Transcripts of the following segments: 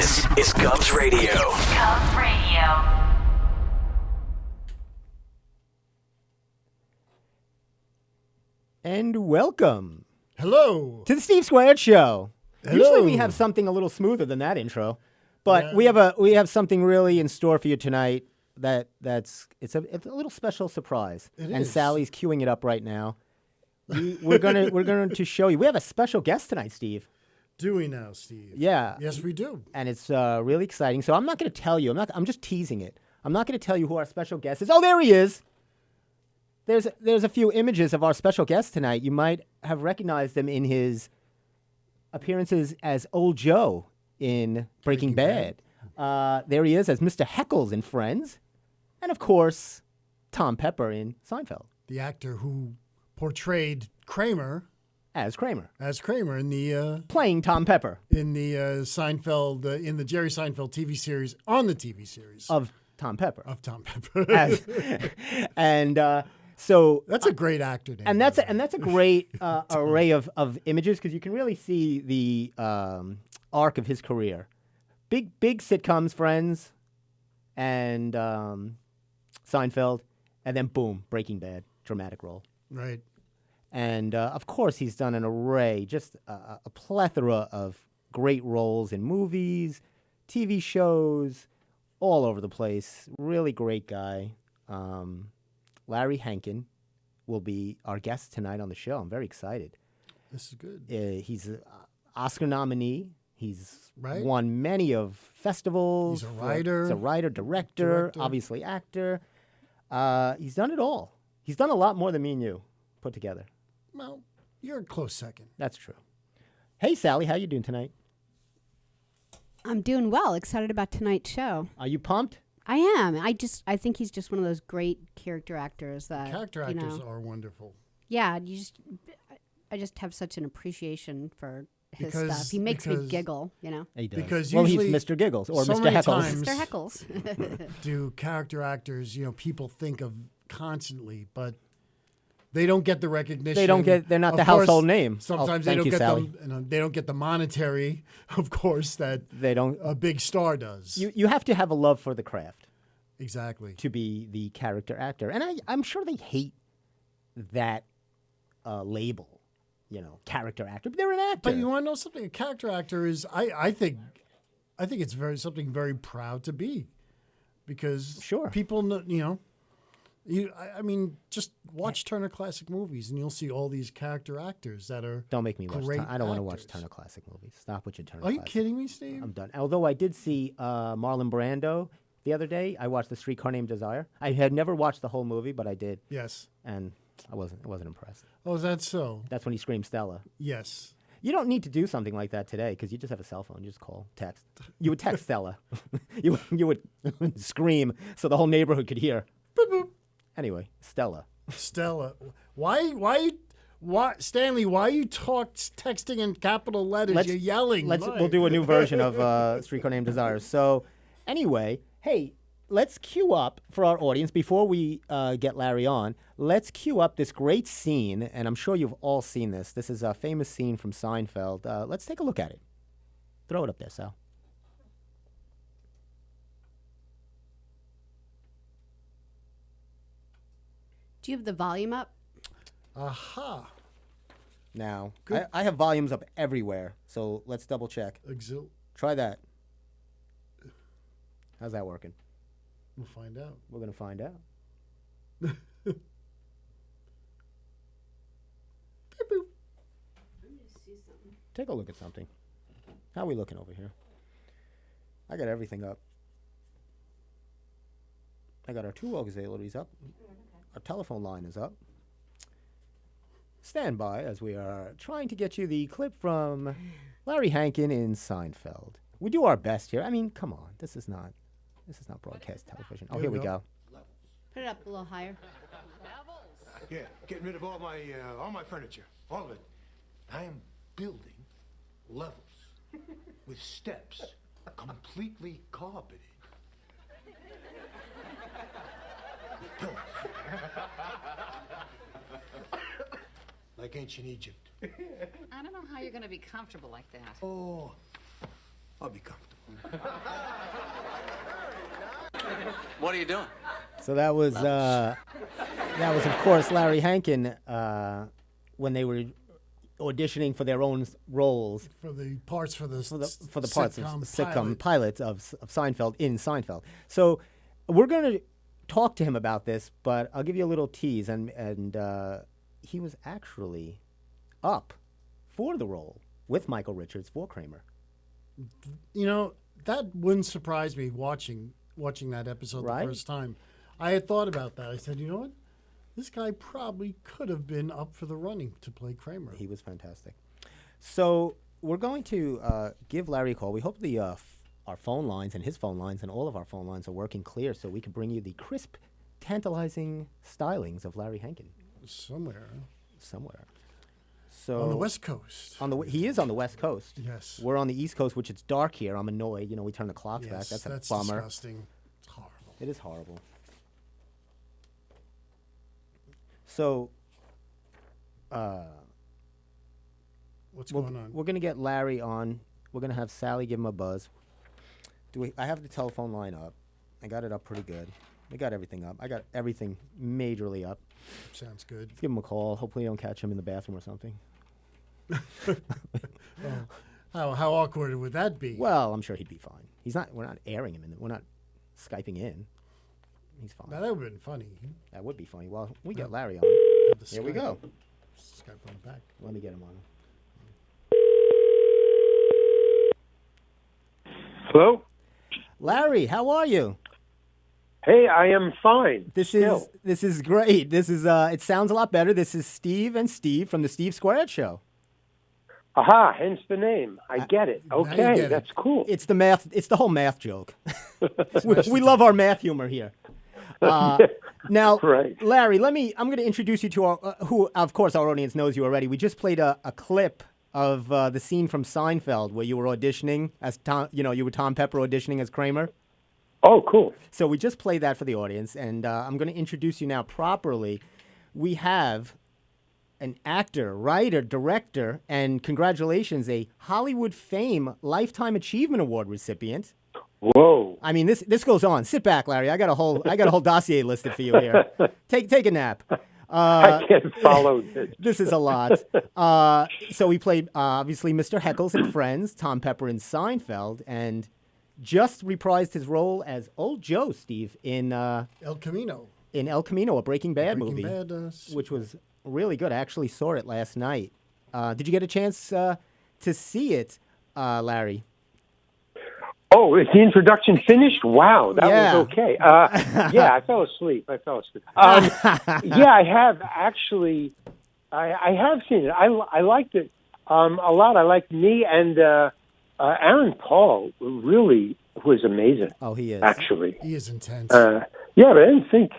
This is Cubs Radio. Cubs Radio. And welcome Hello. to the Steve Squared Show. Hello. Usually we have something a little smoother than that intro, but Yeah. we have something really in store for you tonight. It's a little special surprise. It and is. Sally's queuing it up right now. We're going to show you. We have a special guest tonight, Steve. Do we now, Steve? Yeah. Yes, we do. And it's really exciting. So I'm not going to tell you. I'm just teasing it. I'm not going to tell you who our special guest is. Oh, there he is. There's a few images of our special guest tonight. You might have recognized him in his appearances as Old Joe in Breaking Bad. There he is as Mr. Heckles in Friends. And, of course, Tom Pepper in Seinfeld. The actor who portrayed Kramer As Kramer. in the Playing Tom Pepper. Seinfeld in the Jerry Seinfeld TV series on the TV series Of Tom Pepper. of Tom Pepper. And so... That's a great actor name. And that's a great array of images because you can really see the arc of his career. Big sitcoms, Friends, and Seinfeld, and then boom, Breaking Bad, dramatic role. Right. And of course, he's done an array, just a plethora of great roles in movies, TV shows, all over the place. Really great guy. Larry Hankin will be our guest tonight on the show. I'm very excited. This is good. He's an Oscar nominee. He's Right. won many of festivals. He's a writer. He's a writer, director, obviously actor. He's done it all. He's done a lot more than me and you put together. Well, you're a close second. That's true. Hey, Sally, how you doing tonight? I'm doing well. Excited about tonight's show. Are you pumped? I am. I think he's just one of those great character actors that Character you actors know, are wonderful. Yeah, I just have such an appreciation for his Because- stuff. He makes me because- giggle, you know. He does. Because well, he's usually Mr. Giggles or so Mr. many Heckles. times- Mr. Heckles. Do character actors, people think of constantly, but they don't get the recognition. They don't get. They're not Of the course, household name. Sometimes oh, they don't thank you, get Sally. they don't get the monetary, of course, that They don't. a big star does. You have to have a love for the craft Exactly. to be the character actor, and I'm sure they hate that label. Character actor. But they're an actor. But you want to know something? A character actor is, I think it's something very proud to be, because Sure. people know, I mean, just watch Turner Classic Movies and you'll see all these character actors that are. Don't make me watch. great I don't want to watch actors. Turner Classic Movies. Stop with your Turner. Are you Classic. kidding me, Steve? I'm done. Although I did see Marlon Brando the other day. I watched The Streetcar Named Desire. I had never watched the whole movie, but I did, Yes. and I wasn't impressed. Oh, is that so? That's when he screamed Stella. Yes. You don't need to do something like that today because you just have a cell phone. You just call, text. You would text Stella. you would scream so the whole neighborhood could hear. Boop, boop. Anyway, Stella. Stella. Why, Stanley, why you texting in capital letters? You're yelling. We'll do a new version of Streetcar Named Desire. So, anyway, hey, let's queue up for our audience before we get Larry on. Let's queue up this great scene, and I'm sure you've all seen this. This is a famous scene from Seinfeld. Let's take a look at it. Throw it up there, Sal. Do you have the volume up? Aha. Now, Good. I have volumes up everywhere, so let's double check. Try that. How's that working? We'll find out. We're going to find out. Take a look at something. How are we looking over here? I got everything up. I got our two auxiliaries up. Our telephone line is up. Stand by as we are trying to get you the clip from Larry Hankin in Seinfeld. We do our best here. I mean, come on. This is not broadcast television. Oh, here we go. Put it up a little higher. Yeah, getting rid of all my furniture, all of it. I am building levels with steps, completely carpeted. Pillars. Like ancient Egypt. I don't know how you're going to be comfortable like that. Oh, I'll be comfortable. What are you doing? So that was of course Larry Hankin when they were auditioning for their own roles For the parts for the for the parts of sitcom pilot. pilots of Seinfeld in Seinfeld. So we're going to talk to him about this, but I'll give you a little tease, and he was actually up for the role with Michael Richards for Kramer. You know, that wouldn't surprise me watching that episode Right? the first time. I had thought about that. I said, you know what? This guy probably could have been up for the running to play Kramer. He was fantastic. So we're going to give Larry a call. We hope our phone lines and his phone lines and all of our phone lines are working clear so we can bring you the crisp, tantalizing stylings of Larry Hankin Somewhere somewhere. So on the West Coast. He is on the West Coast. Yes. We're on the East Coast, which it's dark here. I'm annoyed. We turn the clocks back. Yes, That's a bummer. disgusting. It's horrible. It is horrible. So What's going on? we're going to get Larry on. We're going to have Sally give him a buzz. I have the telephone line up. I got it up pretty good. I got everything up. I got everything majorly up. Sounds good. Let's give him a call. Hopefully, you don't catch him in the bathroom or something. How awkward would that be? Well, I'm sure he'd be fine. We're not airing him. We're not Skyping in. He's fine. Now, that would have been funny. That would be funny. Well, we get Yeah. Larry on. Have the Here we Skype- go. Skype on back. Let me get him on. Hello? Larry, how are you? Hey, I am fine. This is great. This is it sounds a lot better. This is Steve and Steve from the Steve Squared Show. Aha, hence the name. I get it. Now you Okay, get it. that's cool. It's the math. It's the whole math joke. we love our math humor here. Now, Right. Larry, I'm going to introduce you to our who, of course, our audience knows you already. We just played a clip of the scene from Seinfeld where you were auditioning as Tom. You were Tom Pepper auditioning as Kramer. Oh, cool. So we just played that for the audience, and I'm going to introduce you now properly. We have an actor, writer, director, and congratulations, a Hollywood Fame Lifetime Achievement Award recipient. Whoa. I mean, this goes on. Sit back, Larry. I got a whole dossier listed for you here. Take a nap. I can't follow this. This is a lot. So we played obviously Mr. Heckles in Friends, Tom Pepper in Seinfeld, and just reprised his role as Old Joe, Steve, in El Camino. El Camino, a Breaking Bad Breaking movie, Bad, which was really good. I actually saw it last night. Did you get a chance to see it, Larry? Oh, is the introduction finished? Wow, that Yeah. was okay. Yeah, I fell asleep. Yeah, I have actually. I have seen it. I liked it a lot. I liked me and Aaron Paul really was amazing. Oh, he is. Actually. He is intense. Yeah, but I didn't think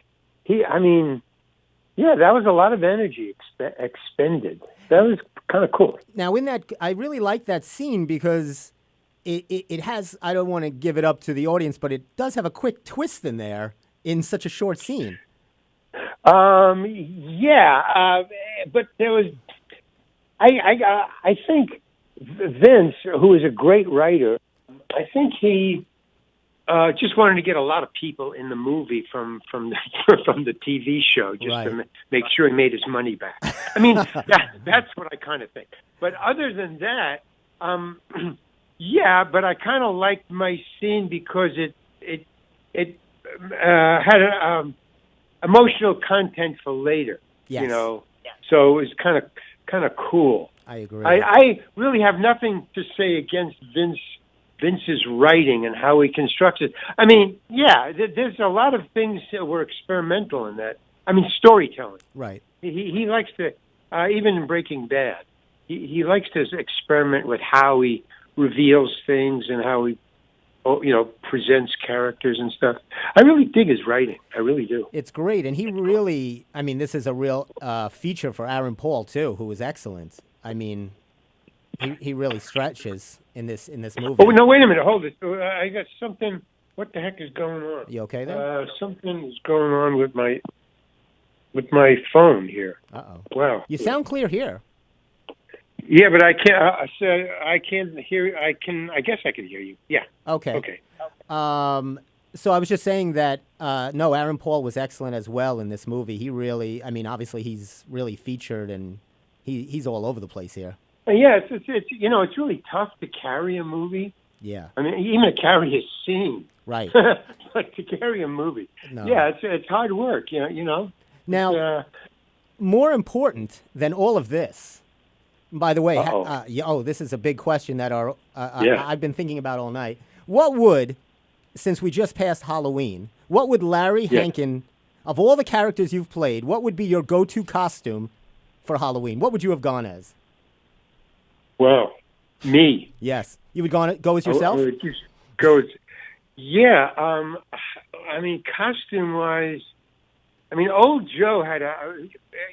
that was a lot of energy expended. That was kind of cool. Now, in that, I really like that scene because it has, I don't want to give it up to the audience, but it does have a quick twist in there in such a short scene. Yeah, but there was, I think Vince, who is a great writer, I think he just wanted to get a lot of people in the movie from the TV show, just Right. to make sure he made his money back. I mean, that's what I kind of think. But other than that, yeah. But I kind of liked my scene because it had emotional content for later. Yes. You know, so it was kind of cool. I agree. I really have nothing to say against Vince's writing and how he constructs it. I mean, yeah, there's a lot of things that were experimental in that. I mean, storytelling. Right. He likes to, even in Breaking Bad, he likes to experiment with how he reveals things and how he, presents characters and stuff. I really dig his writing. I really do. It's great, and he really, I mean, this is a real feature for Aaron Paul, too, who is excellent. I mean, he really stretches in this movie. Oh, no, wait a minute. Hold it. I got something. What the heck is going on? You okay there? Something is going on with my phone here. Uh-oh. Wow. You sound clear here. Yeah, but I can't. I can't hear. I guess I can hear you. Yeah. Okay. Okay. So I was just saying that no, Aaron Paul was excellent as well in this movie. He really, I mean, obviously he's really featured and he's all over the place here. Yeah, it's it's really tough to carry a movie. Yeah. I mean, even to carry a scene. Right. Like to carry a movie. No. Yeah, it's hard work. You know. Now, more important than all of this. By the way, this is a big question that I've been thinking about all night. What would, since we just passed Halloween, what would Larry Hankin, of all the characters you've played, what would be your go-to costume for Halloween? What would you have gone as? Well, me. Yes. You would go as yourself? I would just go as, yeah. I mean, costume-wise, I mean, old Joe had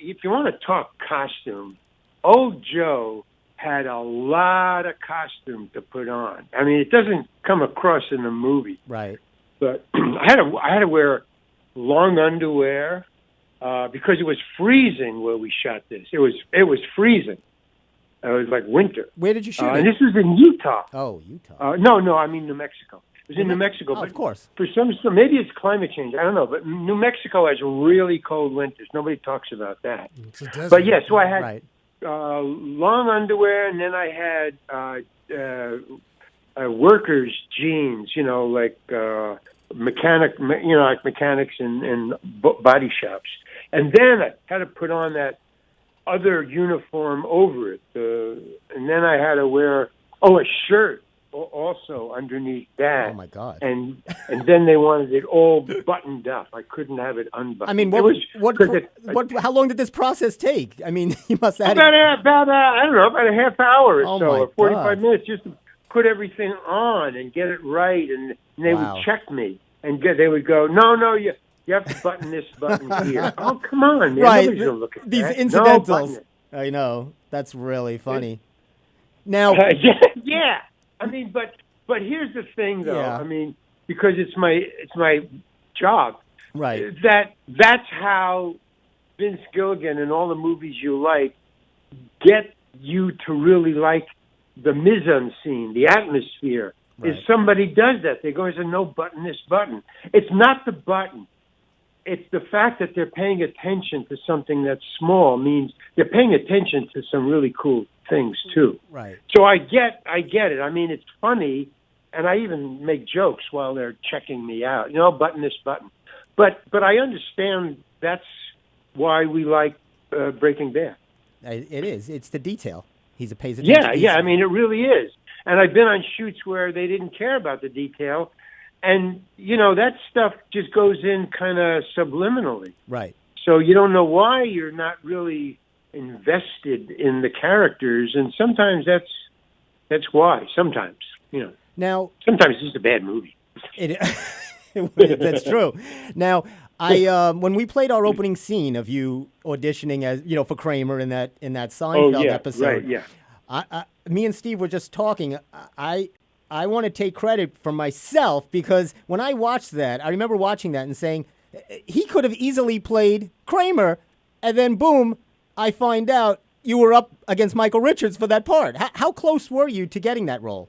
if you want to talk costume, old Joe had a lot of costume to put on. I mean, it doesn't come across in the movie. Right. But I had to wear long underwear because it was freezing where we shot this. It was freezing. It was like winter. Where did you shoot it? And this was in Utah. Oh, Utah. No, I mean New Mexico. It was in New Mexico. Oh, of course. For some, maybe it's climate change. I don't know. But New Mexico has really cold winters. Nobody talks about that. It's a desert. But yeah, so I had Right. long underwear, and then I had workers' jeans. Like like mechanics in body shops. And then I had to put on that other uniform over it. And then I had to wear a shirt also underneath that. Oh my God! And then they wanted it all buttoned up. I couldn't have it unbuttoned. I mean, how long did this process take? I mean, you must have had about a half hour or Oh so, my or 45 God. minutes just to put everything on and get it right. And they Wow. would check me and they would go, no, you have to button this button here. Oh, come on, man. Right. Nobody's gonna look at These that. No, incidentals. button it. I know. That's really funny. Now, Yeah. I mean, but here's the thing, though. Yeah. I mean, because it's my job. right. That's how Vince Gilligan and all the movies you like get you to really like the mise-en-scene, the atmosphere. Right. Is somebody does that. They go and say, no, button this button. It's not the button. It's the fact that they're paying attention to something that's small means they're paying attention to some really cool things, too. Right. So I get it. I mean, it's funny, and I even make jokes while they're checking me out. Button this button. But I understand that's why we like Breaking Bad. It is. It's the detail. He pays attention. Yeah. I mean, it really is. And I've been on shoots where they didn't care about the detail, and that stuff just goes in kind of subliminally. Right. So you don't know why you're not really invested in the characters, and sometimes that's why. Sometimes, Now, sometimes it's just a bad movie. That's true. Now, when we played our opening scene of you auditioning as for Kramer in that Seinfeld episode, right, yeah. Me and Steve were just talking. I want to take credit for myself because when I watched that, I remember watching that and saying he could have easily played Kramer, and then boom, I find out you were up against Michael Richards for that part. How close were you to getting that role?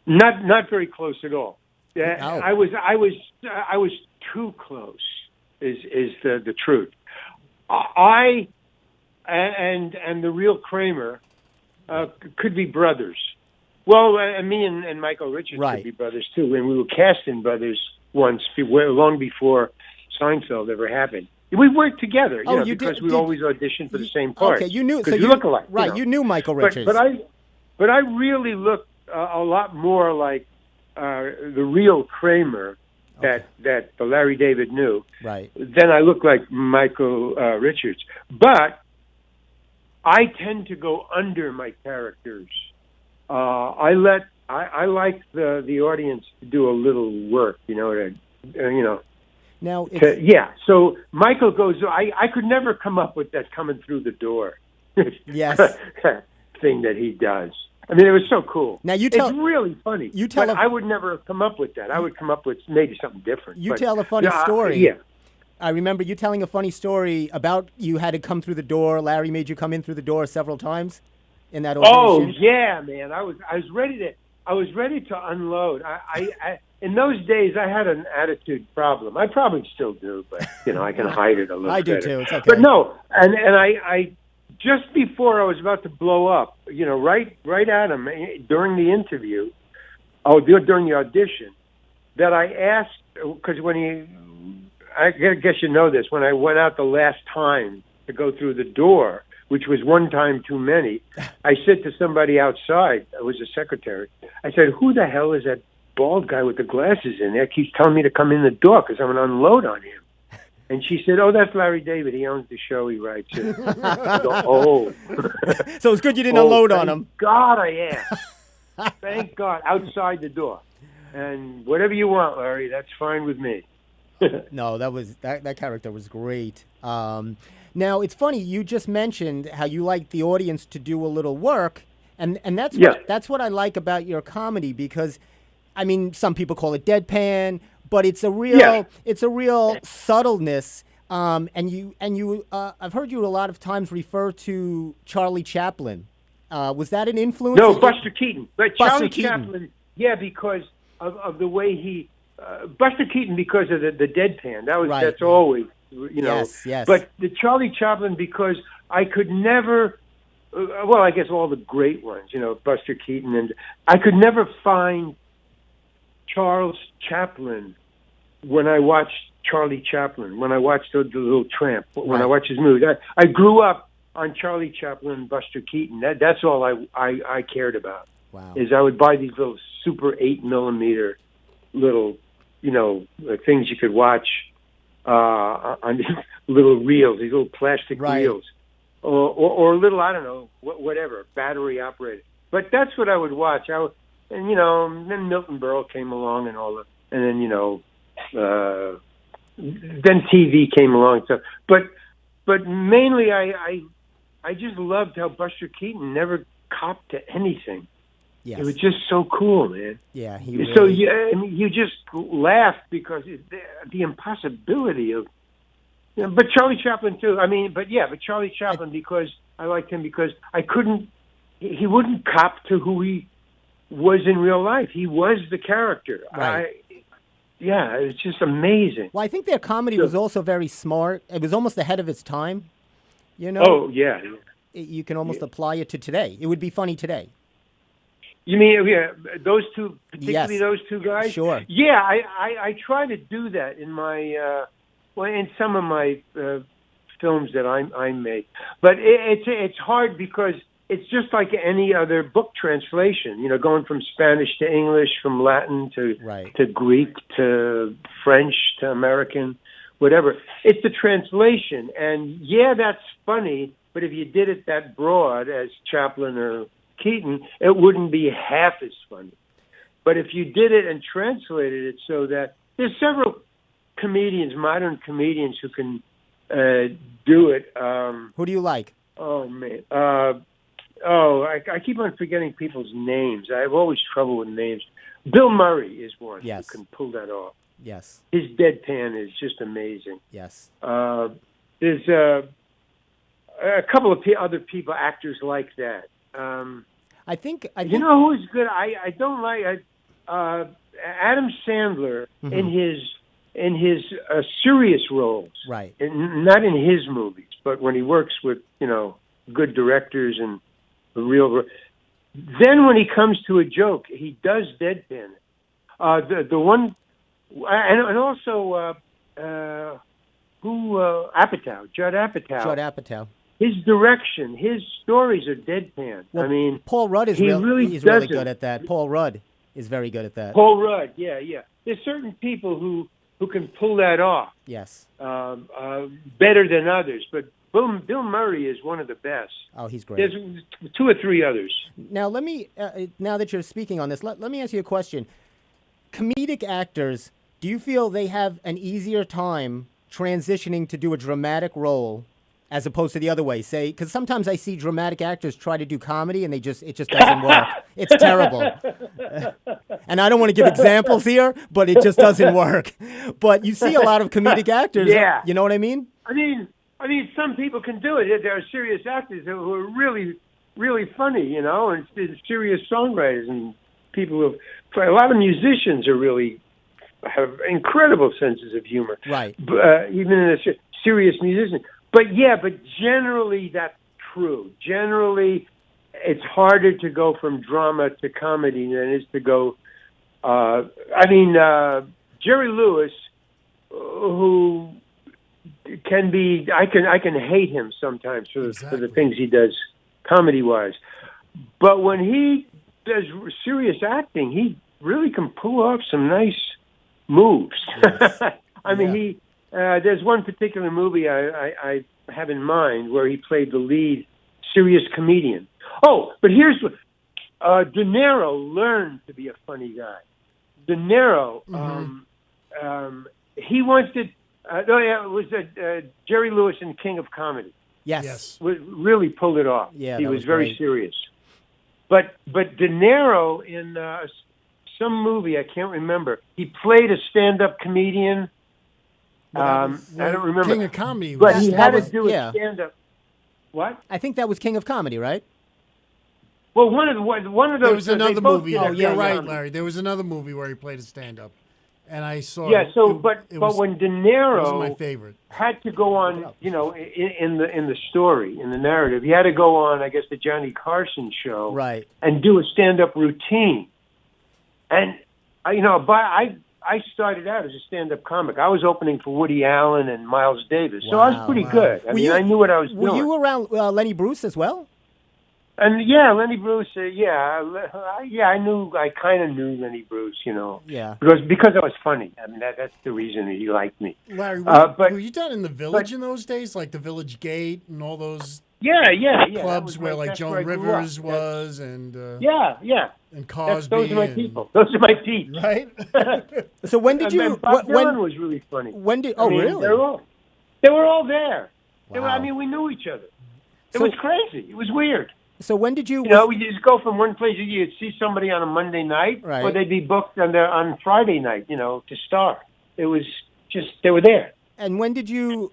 Not very close at all. Oh. I was too close. Is the truth? I and the real Kramer could be brothers. Well, me and Michael Richards Right. could be brothers too. When we were casting brothers once, long before Seinfeld ever happened. We worked together, because we always auditioned for the same part. Okay, you knew. So you look alike, right? You knew Michael Richards. But I really looked a lot more like the real Kramer that the Larry David knew. Right. Then I look like Michael Richards. But I tend to go under my characters. I like the audience to do a little work, Now, So Michael goes. I could never come up with that coming through the door. Yes. Thing that he does. I mean, it was so cool. Now it's really funny. But I would never have come up with that. I would come up with maybe something different. Tell a funny story. Yeah. I remember you telling a funny story about you had to come through the door. Larry made you come in through the door several times. in that Oh audition? yeah, man! I was ready to unload. I in those days I had an attitude problem. I probably still do, but I can hide it a little. I do better. too. It's okay. But no, and I just before I was about to blow up, right at him during the interview, during the audition, that I asked, because I guess you know this, when I went out the last time to go through the door, which was one time too many, I said to somebody outside, it was a secretary, I said, who the hell is that bald guy with the glasses in there? Keeps telling me to come in the door because I'm going to unload on him. And she said, oh, that's Larry David. He owns the show. He writes it. Oh. So it's good you didn't unload on him. Thank God I asked. Thank God. Outside the door. And whatever you want, Larry, that's fine with me. No, that character was great. Now, it's funny, you just mentioned how you like the audience to do a little work, and that's what I like about your comedy, because, I mean, some people call it deadpan, but it's a real subtleness. And you I've heard you a lot of times refer to Charlie Chaplin. Was that an influence? No, Buster Keaton. But Buster Charlie Keaton. Chaplin, yeah, because of the way he Buster Keaton, because of the deadpan. That's always, Yes. But the Charlie Chaplin, because I could never, I guess all the great ones, Buster Keaton, and I could never find Charles Chaplin when I watched Charlie Chaplin, when I watched the Little Tramp, when I watched his movies. I grew up on Charlie Chaplin and Buster Keaton. That's all I cared about. Wow. Is I would buy these little super 8mm little, things you could watch on these little reels, these little plastic reels, or little, I don't know, whatever, battery operated. But that's what I would watch. And then Milton Berle came along and all that, and then then TV came along. So, but mainly I just loved how Buster Keaton never copped to anything. Yes. It was just so cool, man. Yeah. So you just laugh because the impossibility of. But Charlie Chaplin too. But Charlie Chaplin, because I liked him because he wouldn't cop to who he was in real life. He was the character. Right. It's just amazing. Well, I think their comedy was also very smart. It was almost ahead of its time. Oh yeah. You can almost apply it to today. It would be funny today. You mean those two, particularly those two guys? Sure. Yeah, I try to do that in my in some of my films that I make, but it's hard because it's just like any other book translation. Going from Spanish to English, from Latin to Greek to French to American, whatever. It's the translation, and that's funny. But if you did it that broad as Chaplin or Keaton, it wouldn't be half as funny. But if you did it and translated it so that there's several modern comedians who can do it. Who do you like? Oh man, I keep on forgetting people's names. I have always trouble with names. Bill Murray is one who can pull that off. Yes. His deadpan is just amazing. Yes. There's a couple of other people, actors like that. I think you know who's good. I don't like Adam Sandler in his serious roles, right? And not in his movies, but when he works with good directors and real. Then when he comes to a joke, he does deadpan it. The one, and also Apatow, Judd Apatow. Judd Apatow. His direction, his stories are deadpan. Well, Paul Rudd is really good at that. Paul Rudd is very good at that. Paul Rudd, yeah. There's certain people who can pull that off. Yes. Better than others, but Bill Murray is one of the best. Oh, he's great. There's two or three others. Now, let me. Now that you're speaking on this, let me ask you a question. Comedic actors, do you feel they have an easier time transitioning to do a dramatic role as opposed to the other way? Say, because sometimes I see dramatic actors try to do comedy and it just doesn't work. It's terrible. And I don't want to give examples here, but it just doesn't work. But you see a lot of comedic actors. Yeah. You know what I mean? I mean, some people can do it. There are serious actors who are really really funny, and it's serious songwriters and people who a lot of musicians are really have incredible senses of humor. Right. Even in a serious musician. But generally that's true. Generally, it's harder to go from drama to comedy than it is to go. Jerry Lewis, who can be, I can hate him sometimes for the things he does comedy wise, but when he does serious acting, he really can pull off some nice moves. Yes. There's one particular movie I have in mind where he played the lead serious comedian. Oh, but here's what De Niro learned to be a funny guy. De Niro, he once did. It was Jerry Lewis in King of Comedy. Yes. Really pulled it off. Yeah, he was very great. serious. But De Niro in some movie, I can't remember, he played a stand-up comedian. I don't remember. King of Comedy. But he had to do yeah. a stand-up. What? I think that was King of Comedy, right? Well, one of those. There was another movie. Oh, You're right, Larry. There was another movie where he played a stand-up, and I saw. Yeah. it. So, It was, when De Niro it was my favorite. had to go on, in the story, in the narrative, he had to go on, I guess, the Johnny Carson show, Right. and do a stand-up routine. And I started out as a stand-up comic. I was opening for Woody Allen and Miles Davis, so I was pretty good. I knew what I was doing. Were you around Lenny Bruce as well? And Lenny Bruce, I kind of knew Lenny Bruce, Yeah. because I was funny. I mean, that's the reason he liked me. Larry, were you down in the Village in those days, like the Village Gate and all those clubs where like Joan Rivers was and and Cosby? Those are my people. Those are my peeps. Right. So when did you? Bob Dylan was really funny. When did? Really? They were all there. Wow. We knew each other. It was crazy. It was weird. So when did you? We just go from one place. You'd see somebody on a Monday night, right. or they'd be booked on Friday night. To star. It was just they were there. And when did you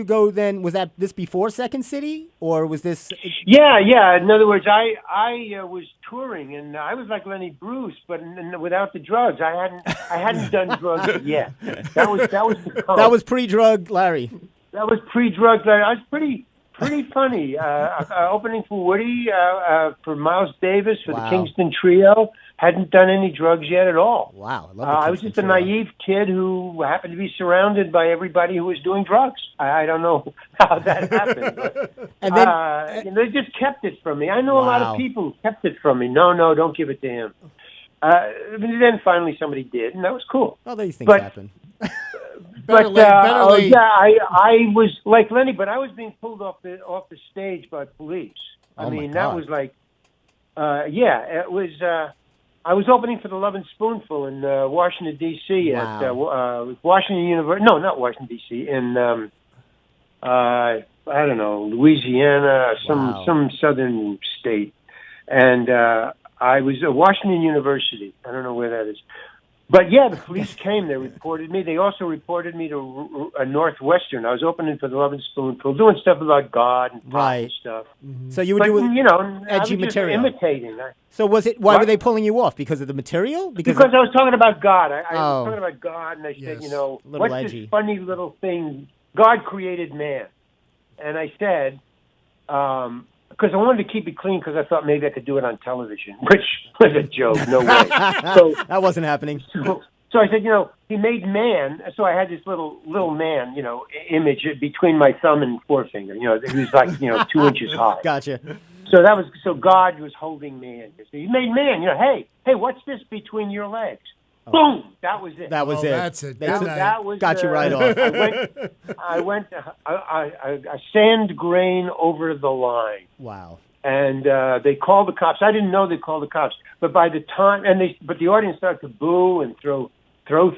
go then? Was that this before Second City, or was this? Yeah. In other words, I was touring, and I was like Lenny Bruce, but without the drugs. I hadn't done drugs yet. That was That was pre-drug Larry. That was pre-drug Larry. I was pretty funny. Opening for Woody, for Miles Davis, for the Kingston Trio. Hadn't done any drugs yet at all. Wow. I was just a naive kid who happened to be surrounded by everybody who was doing drugs. I don't know how that happened. But, and then they just kept it from me. I know a lot of people who kept it from me. No, don't give it to him. Then finally somebody did, and that was cool. Well, these things happen. Better late. I was like Lenny, but I was being pulled off the stage by police. That was like, it was. I was opening for the Love and Spoonful in Washington D.C. at Washington University. No, not Washington D.C. In I don't know, Louisiana, some southern state, and I was at Washington University. I don't know where that is. But the police came. They reported me. They also reported me to Northwestern. I was opening for the Love and Spoonful, doing stuff about God and pop and stuff. Mm-hmm. So you were doing, edgy I was material, just imitating. So was it? Why were they pulling you off? Because of the material? Because I was talking about God. I was talking about God, and I said, what's edgy. this funny little thing? God created man, and I said. Because I wanted to keep it clean because I thought maybe I could do it on television, which was a joke. No way. So that wasn't happening. So I said, he made man. So I had this little man, image between my thumb and forefinger. He was like, 2 inches high. Gotcha. So God was holding man. He made man. Hey, what's this between your legs? Oh. Boom! That was it. That was it. That's it. That was got you right off. I went a sand grain over the line. Wow. And they called the cops. I didn't know they called the cops, but by the time but the audience started to boo and throw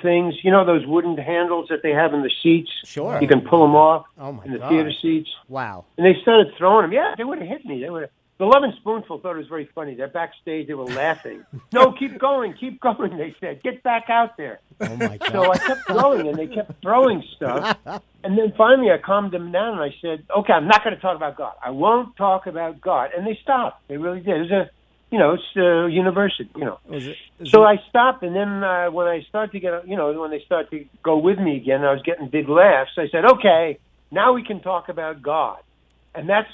things. Those wooden handles that they have in the seats. Sure. You can pull them off. Oh my in the God. theater seats. Wow. And they started throwing them. Yeah, they would have hit me. They would have. The Lovin' Spoonful thought it was very funny. They're backstage. They were laughing. No, keep going. They said, get back out there. Oh, my God. So I kept going, and they kept throwing stuff. And then finally I calmed them down, and I said, okay, I'm not going to talk about God. I won't talk about God. And they stopped. They really did. It was it's a university, So I stopped, and then when I started to get, when they started to go with me again, I was getting big laughs. I said, okay, now we can talk about God. And they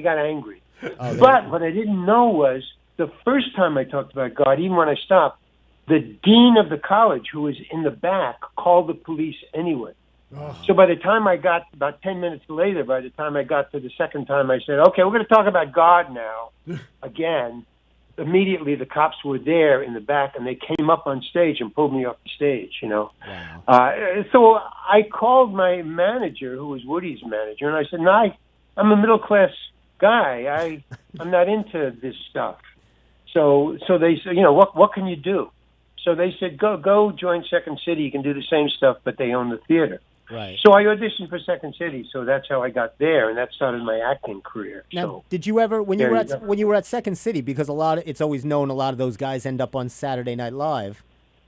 got angry. Oh, but what I didn't know was the first time I talked about God, even when I stopped, the dean of the college, who was in the back, called the police anyway. Oh. So by the time I got, about 10 minutes later, by the time I got to the second time, I said, okay, we're going to talk about God now, again. Immediately, the cops were there in the back, and they came up on stage and pulled me off the stage, Wow. So I called my manager, who was Woody's manager, and I said, no, I'm a middle-class guy. I'm not into this stuff. So they said, what can you do? So they said, go join Second City. You can do the same stuff, but they own the theater. Right. So I auditioned for Second City. So that's how I got there, and that started my acting career. Now, did you ever, when you were at Second City, because it's always known a lot of those guys end up on Saturday Night Live.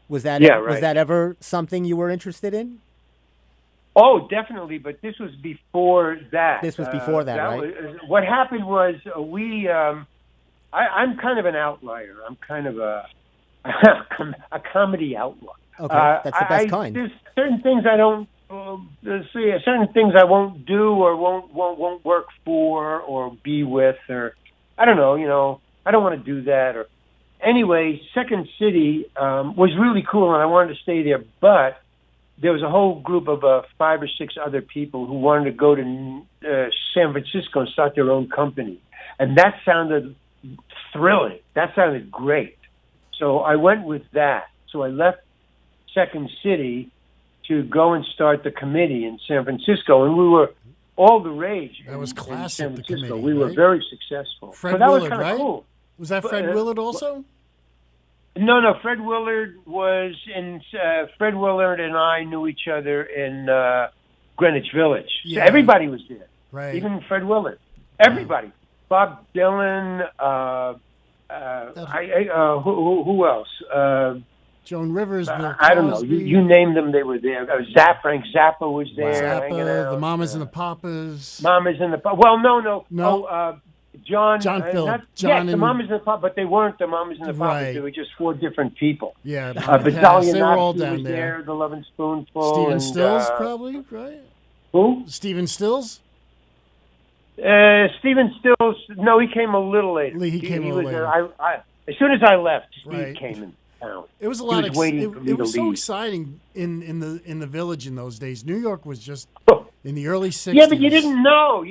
Was that ever something you were interested in? Oh, definitely, but this was before that. This was before that, right? What happened was I'm kind of an outlier. I'm kind of a comedy outlaw. Okay, that's the best kind. There's certain things I don't certain things I won't do or won't work for or be with, or I don't know. I don't want to do that. Or anyway, Second City was really cool, and I wanted to stay there, but there was a whole group of 5 or 6 other people who wanted to go to San Francisco and start their own company. And that sounded thrilling. That sounded great. So I went with that. So I left Second City to go and start the committee in San Francisco. And we were all the rage. That was classic, in San Francisco. the committee, We were right? very successful. Fred so that Willard, was kind of right? cool. Was that Fred Willard also? No. Fred Willard was in. Fred Willard and I knew each other in Greenwich Village. Yeah. So everybody was there. Right. Even Fred Willard. Everybody. Bob Dylan. Who else? Joan Rivers. Bill I don't know. Cosby. You named them. They were there. Frank Zappa was there. Hanging out. The Mamas and the Papas. Mamas and the Papas. Well, no. No. John Phil. The Mamas and the Papas, but they weren't the Mamas and the Papas. Right. They were just 4 different people. Yeah, Battalion they were all Nazi down was there. The Lovin' Spoonful. Stephen Stills, probably, right? Who? Stephen Stills? Stephen Stills. No, he came a little later. He came a little later. As soon as I left, Steve Right. came in town. It was a lot. It was so exciting in the village in those days. New York was just in the early 60s. Yeah, but you didn't know.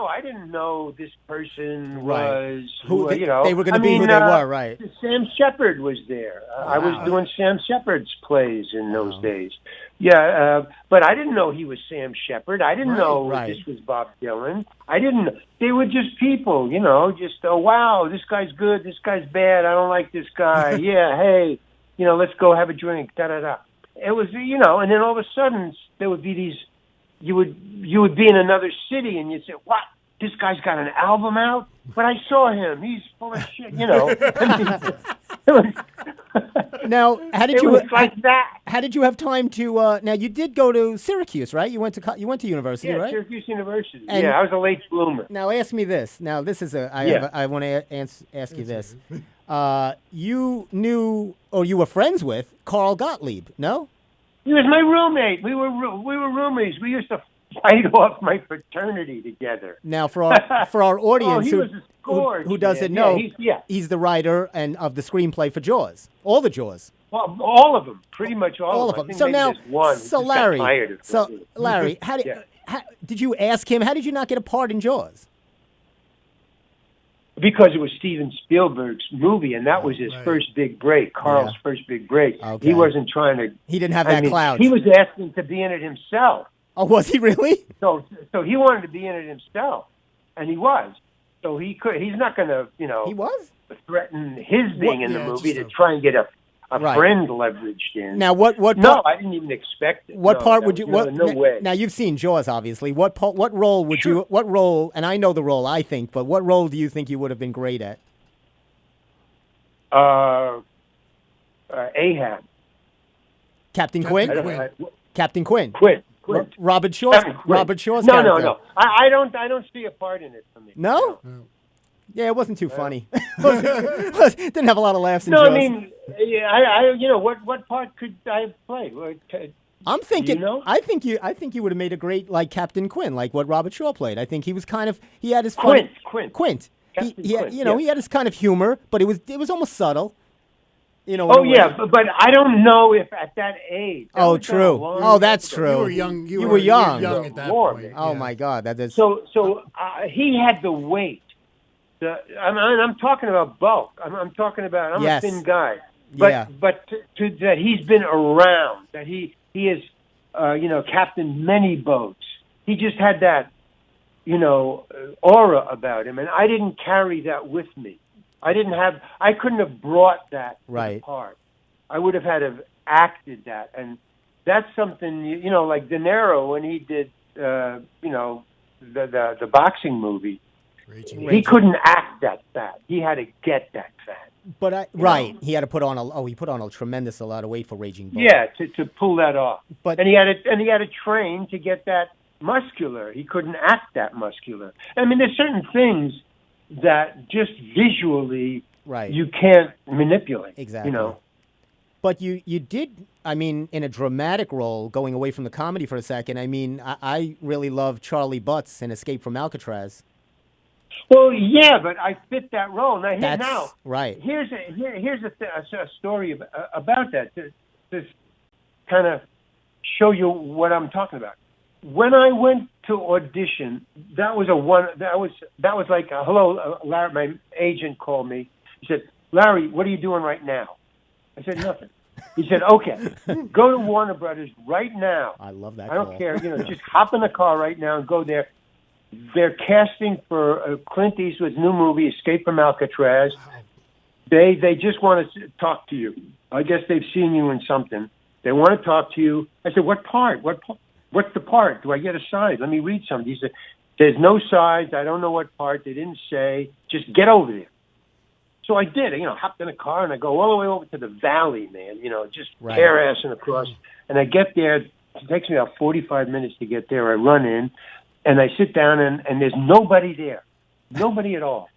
I didn't know this person was who they were going to be who they were, right? Sam Shepard was there. I was doing Sam Shepard's plays in those days. But I didn't know he was Sam Shepard. I didn't know this was Bob Dylan. I didn't. They were just people, just, oh, wow, this guy's good, this guy's bad, I don't like this guy. Yeah, hey, let's go have a drink, da-da-da. It was, and then all of a sudden, there would be these, you would be in another city, and you'd say, what? This guy's got an album out? But I saw him. He's full of shit, Now, how did it you was like that? How did you have time to? Now, you did go to Syracuse, right? You went to university, right? Syracuse University. And I was a late bloomer. Now, ask me this. Now, this is I want to ask you this. You knew, or you were friends with Carl Gottlieb? No. He was my roommate. We were roommates. We used to fight off my fraternity together. Now, for our audience who doesn't know, he's the writer of the screenplay for Jaws, all the Jaws. Well, all of them, pretty much all of them. I think so maybe now, one. Larry, how did you ask him? How did you not get a part in Jaws? Because it was Steven Spielberg's movie, and that was his first big break, Carl's first big break. Okay. He wasn't trying to... He didn't have that clout. He was asking to be in it himself. Oh, was he really? So he wanted to be in it himself, and he was. So he could. He's not going to, He was? threaten his being in the movie to try and get a friend leveraged in. Now, what No, I didn't even expect it. What No, part that would you? was- What? No way. Now you've seen Jaws, obviously. What role would Sure. you? What role? And I know the role, I think, but what role do you think you would have been great at? Ahab. Captain Captain Quinn. Quinn. Captain Quinn. Quint. Robert Shaw's. Captain Quinn. Robert Shaw's No, character. no. I don't see a part in it for me. No? Yeah, it wasn't too funny. Didn't have a lot of laughs in No, Jaws. I mean, yeah, what part could I have played? I'm thinking. You know? I think you would have made a great Captain Quinn, like what Robert Shaw played. I think he was he had his fun. Quint. Captain Quint, He had his kind of humor, but it was almost subtle. Oh yeah, but I don't know if at that age. Oh, true. Oh, that's true. You were young. You were young. young at that More, point. Oh yeah. my God, that is. So he had the weight. I'm talking about bulk. I'm talking about. I'm Yes. a thin guy. But that he's been around. That he is, captained many boats. He just had that, aura about him, and I didn't carry that with me. I couldn't have brought that to the part. I would have had to have acted that, and that's something, like De Niro when he did, the boxing movie. He couldn't act that fat. He had to get that fat. But he had to put on a tremendous lot of weight for Raging Bull. Yeah, to pull that off. But and he had to train to get that muscular. He couldn't act that muscular. I mean, there's certain things that just visually you can't manipulate. Exactly. But you did, I mean, in a dramatic role, going away from the comedy for a second, I mean, I really love Charlie Butts in Escape from Alcatraz. Well, yeah, but I fit that role. Now, right. Here's a story about that to kind of show you what I'm talking about. When I went to audition, that was like hello, Larry. My agent called me. He said, "Larry, what are you doing right now?" I said, "Nothing." He said, "Okay, go to Warner Brothers right now." I love that. I don't care. Just hop in the car right now and go there. They're casting for Clint Eastwood's new movie, Escape from Alcatraz. They just want to talk to you. I guess they've seen you in something. They want to talk to you. I said, "What part? What's the part? Do I get a side? Let me read something." He said, "There's no sides. I don't know what part. They didn't say. Just get over there." So I did. Hopped in a car and I go all the way over to the valley, man. Just tear-assing across. And I get there. It takes me about 45 minutes to get there. I run in. And I sit down, and there's nobody there. Nobody at all.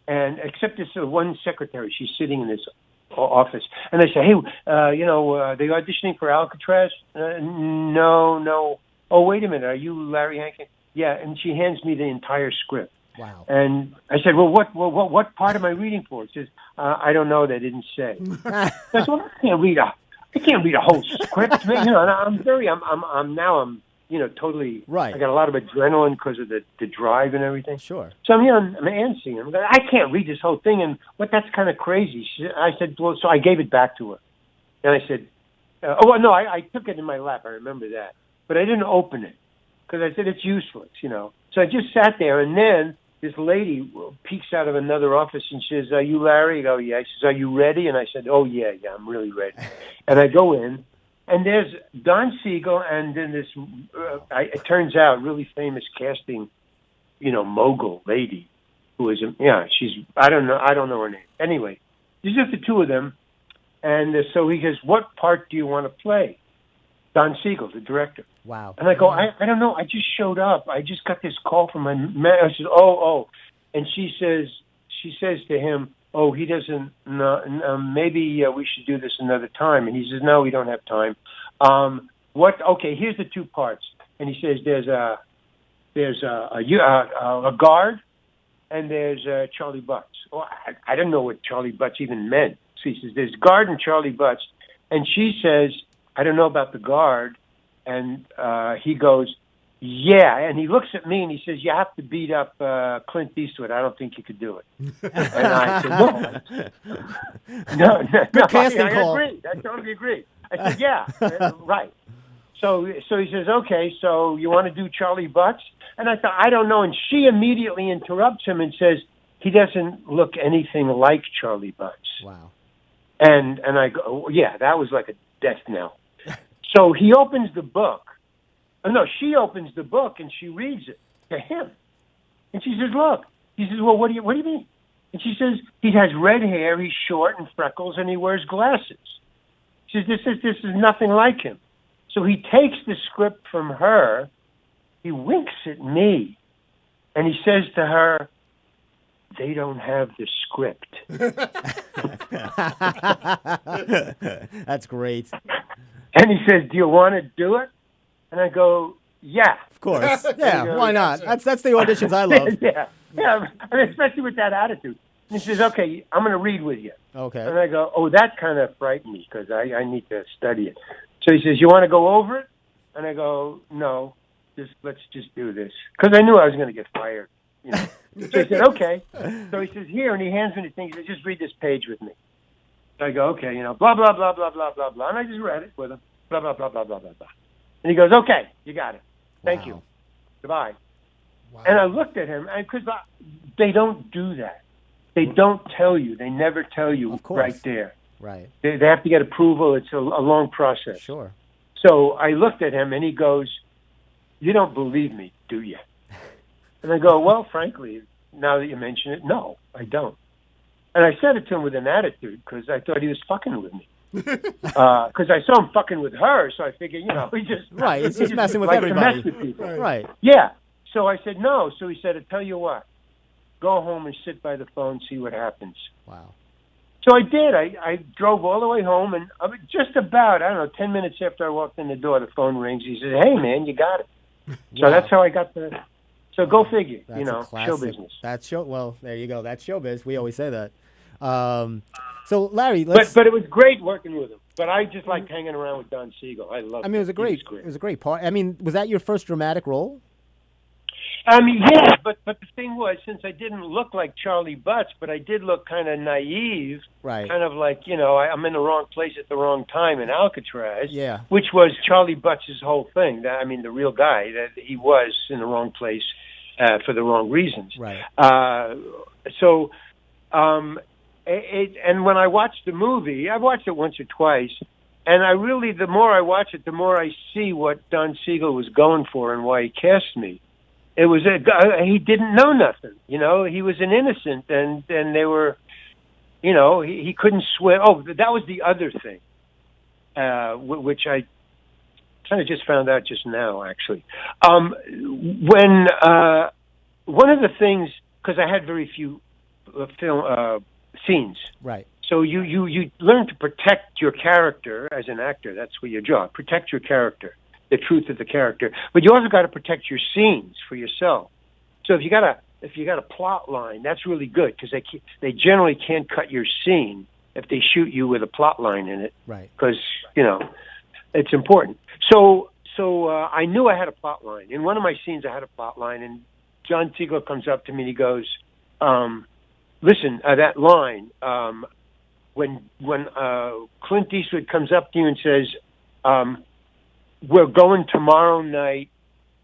And except this one secretary. She's sitting in this office. And I say, "Hey, are they auditioning for Alcatraz?" No. "Oh, wait a minute. Are you Larry Hankin?" "Yeah." And she hands me the entire script. Wow. And I said, "Well, what part am I reading for?" She says, "I don't know. They didn't say." I said, "Well, I can't read a whole script, man." I'm totally. Right. I got a lot of adrenaline because of the drive and everything. Sure. So I'm antsy. I can't read this whole thing, and that's kind of crazy. I said, well, so I gave it back to her, and I said, I took it in my lap. I remember that, but I didn't open it because I said it's useless, So I just sat there, and then this lady peeks out of another office and she says, "Are you Larry?" I go, "Yeah." She says, "Are you ready?" And I said, "Oh yeah, I'm really ready." And I go in. And there's Don Siegel, and then this, it turns out, really famous casting, mogul lady, who is, I don't know her name. Anyway, these are the two of them. And so he says, "What part do you want to play?" Don Siegel, the director. Wow. And I go, I don't know. I just showed up. I just got this call from my man. I said, oh. And she says to him, "Oh, he doesn't know. Maybe we should do this another time." And he says, "No, we don't have time." Okay, here's the two parts. And he says, there's a guard, and there's Charlie Butts. Well, I didn't know what Charlie Butts even meant. So he says, there's guard and Charlie Butts. And she says, "I don't know about the guard." And he goes, "Yeah." And he looks at me and he says, "You have to beat up Clint Eastwood. I don't think you could do it." And I said, No. Good casting I call. agree. I totally agree. I said, "Yeah, right." So he says, "Okay, so you want to do Charlie Butts?" And I thought, "I don't know." And she immediately interrupts him and says, "He doesn't look anything like Charlie Butts." Wow. And I go, oh, yeah, that was like a death knell. So he opens the book. Oh, no, she opens the book and she reads it to him. And she says, look. He says, well, what do you mean? And she says, he has red hair, he's short and freckles, and he wears glasses. She says, this is nothing like him. So he takes the script from her, he winks at me, and he says to her, they don't have the script. That's great. And he says, do you want to do it? And I go, yeah. Of course. Yeah, why not? That's the auditions I love. Yeah, I mean, especially with that attitude. And he says, okay, I'm going to read with you. Okay. And I go, oh, that kind of frightened me because I need to study it. So he says, you want to go over it? And I go, no, let's just do this. Because I knew I was going to get fired. You know. So he said, okay. So he says, here, and he hands me the thing. He says, just read this page with me. So I go, okay, blah, blah, blah, blah, blah, blah, blah. And I just read it with him. Blah, blah, blah, blah, blah, blah, blah. And he goes, okay, you got it. Thank you. Goodbye. Wow. And I looked at him, because they don't do that. They don't tell you. They never tell you right there. Right. They have to get approval. It's a long process. Sure. So I looked at him, and he goes, you don't believe me, do you? And I go, well, frankly, now that you mention it, no, I don't. And I said it to him with an attitude because I thought he was fucking with me. Because I saw him fucking with her, so I figured, he just... Right, he's just messing with everybody. To mess with people. Right. Yeah. So I said, no. So he said, I tell you what, go home and sit by the phone, see what happens. Wow. So I did. I drove all the way home, and just about, 10 minutes after I walked in the door, the phone rings. He said, hey, man, you got it. So that's how I got the... So go figure, That's show business. Well, there you go. That's showbiz. We always say that. So, Larry, but it was great working with him. But I just liked hanging around with Don Siegel. I loved it. It was a great. It was a great part. I mean, was that your first dramatic role? Yeah, but the thing was, since I didn't look like Charlie Butts, but I did look kind of naive, right? Kind of like, I'm in the wrong place at the wrong time in Alcatraz, yeah. Which was Charlie Butts' whole thing. The real guy, that he was in the wrong place for the wrong reasons. Right. And when I watched the movie, I've watched it once or twice, and the more I watch it, the more I see what Don Siegel was going for and why he cast me. It was he didn't know nothing, he was an innocent, and they were, he couldn't swim. Oh, that was the other thing, which I kind of just found out just now, actually. When one of the things, because I had very few film scenes, right? So you learn to protect your character as an actor. That's what your job. Protect your character, the truth of the character. But you also got to protect your scenes for yourself. So if you got a plot line, that's really good because they generally can't cut your scene if they shoot you with a plot line in it, right? Because it's important. So I knew I had a plot line. In one of my scenes, I had a plot line, and John Siegel comes up to me and he goes, listen, that line, when Clint Eastwood comes up to you and says, we're going tomorrow night,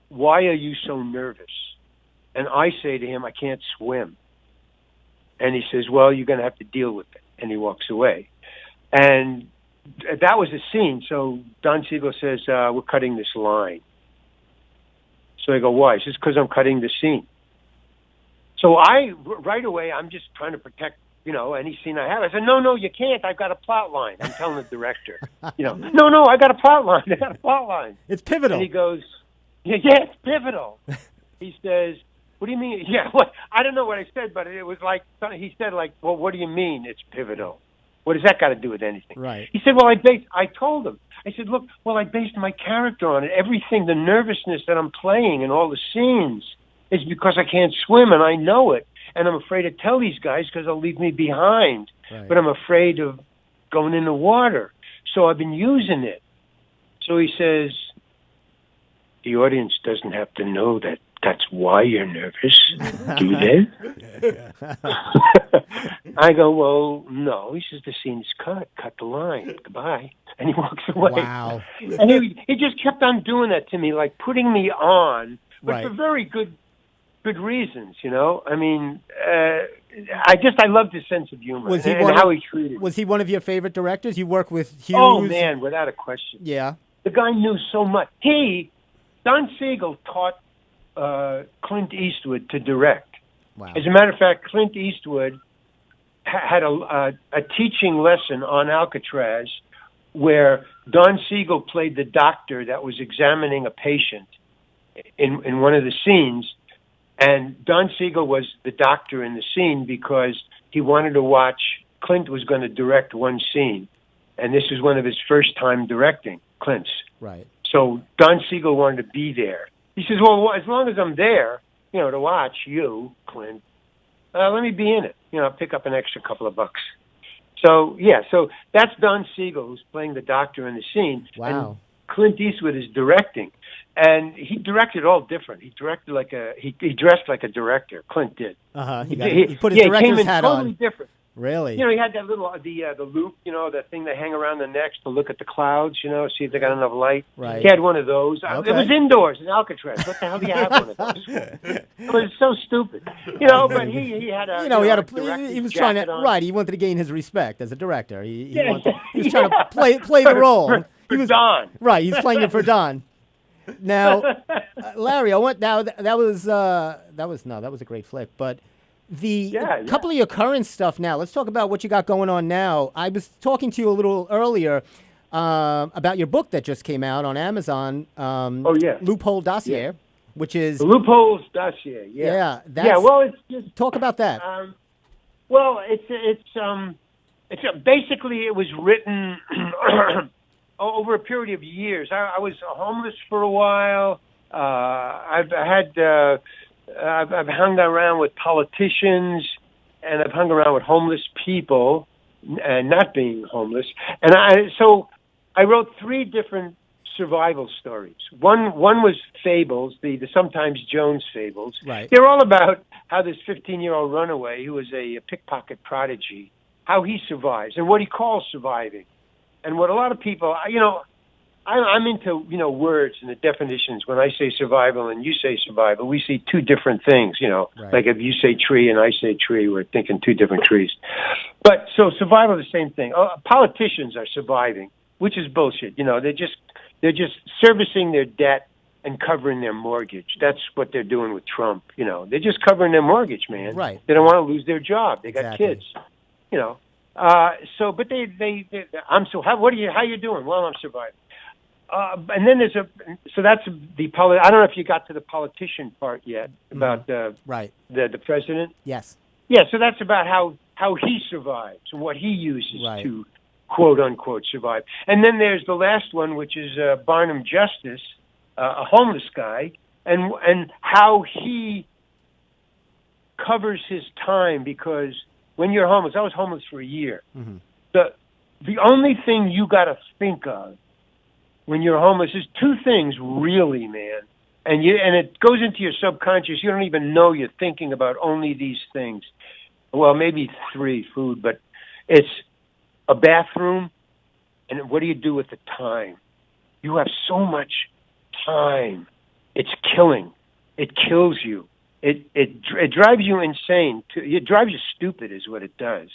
why are you so nervous? And I say to him, I can't swim. And he says, well, you're going to have to deal with it. And he walks away. And that was the scene. So Don Siegel says, we're cutting this line. So I go, why? He says, because I'm cutting the scene. So right away, I'm just trying to protect, any scene I have. I said, no, you can't. I've got a plot line. I'm telling the director, no, I got a plot line. It's pivotal. And he goes, yeah, it's pivotal. He says, what do you mean? Yeah, what? I don't know what I said, but it was like, he said well, what do you mean it's pivotal? What does that got to do with anything? Right. He said, I told him. I said, look, I based my character on it. Everything, the nervousness that I'm playing and all the scenes is because I can't swim, and I know it. And I'm afraid to tell these guys because they'll leave me behind. Right. But I'm afraid of going in the water. So I've been using it. So he says, the audience doesn't have to know that that's why you're nervous, do they? I go, well, no. He says, the scene's cut. Cut the line. Goodbye. And he walks away. Wow. And he just kept on doing that to me, like putting me on, but right. for very good reasons, you know. I mean, I loved his sense of humor and how he treated. Was he one of your favorite directors? You work with Hughes? Oh man, without a question. Yeah. The guy knew so much. Don Siegel taught Clint Eastwood to direct. Wow. As a matter of fact, Clint Eastwood had a teaching lesson on Alcatraz where Don Siegel played the doctor that was examining a patient in one of the scenes, and Don Siegel was the doctor in the scene because he wanted to watch. Clint was going to direct one scene, and this was one of his first time directing, Clint's. Right. So Don Siegel wanted to be there. He says, well, as long as I'm there, you know, to watch you, Clint, let me be in it. You know, pick up an extra couple of bucks. So, yeah, so that's Don Siegel who's playing the doctor in the scene. Wow. And Clint Eastwood is directing. And he directed all different. He directed he dressed like a director. Clint did. He put his director's hat on. Totally different. Really? You know, he had that little the loop, you know, that thing they hang around the necks to look at the clouds, you know, see if they got enough light. Right. He had one of those. Okay. It was indoors in Alcatraz. What the hell do you have one of those? It was so stupid, you know. But he had a he was trying to on. He wanted to gain his respect as a director. He was trying to play the role. He was Don. Right. He's playing it for Don. Now, Larry, that was a great flick, but. Couple of your current stuff now. Let's talk about what you got going on now. I was talking to you a little earlier about your book that just came out on Amazon. Loophole Dossier, which is the Loopholes Dossier. Yeah. Well, it's just talk about that. Well, it's basically it was written over a period of years. I was homeless for a while. I've hung around with politicians, and I've hung around with homeless people, and not being homeless. And so I wrote 3 different survival stories. One was fables, the Sometimes Jones fables. Right. They're all about how this 15-year-old runaway, who was a pickpocket prodigy, how he survives and what he calls surviving. And what a lot of people, you know, I'm into, you know, words and the definitions. When I say survival and you say survival, we see 2 different things, you know. Right. Like if you say tree and I say tree, we're thinking 2 different trees. But so survival is the same thing. Politicians are surviving, which is bullshit. You know, they're just servicing their debt and covering their mortgage. That's what they're doing with Trump. You know, they're just covering their mortgage, man. Right. They don't want to lose their job. They got Exactly. kids. You know. But how you doing? Well, I'm surviving. And then that's I don't know if you got to the politician part yet about the president. Yes. Yeah, so that's about how he survives and what he uses to quote unquote survive. And then there's the last one, which is Barnum Justice, a homeless guy, and how he covers his time, because when you're homeless, I was homeless for a year. Mm-hmm. The only thing you got to think of when you're homeless is 2 things, really, man. And it goes into your subconscious. You don't even know you're thinking about only these things. Well, maybe 3, food, but it's a bathroom, and what do you do with the time? You have so much time. It's killing. It kills you. It drives you insane. It drives you stupid is what it does.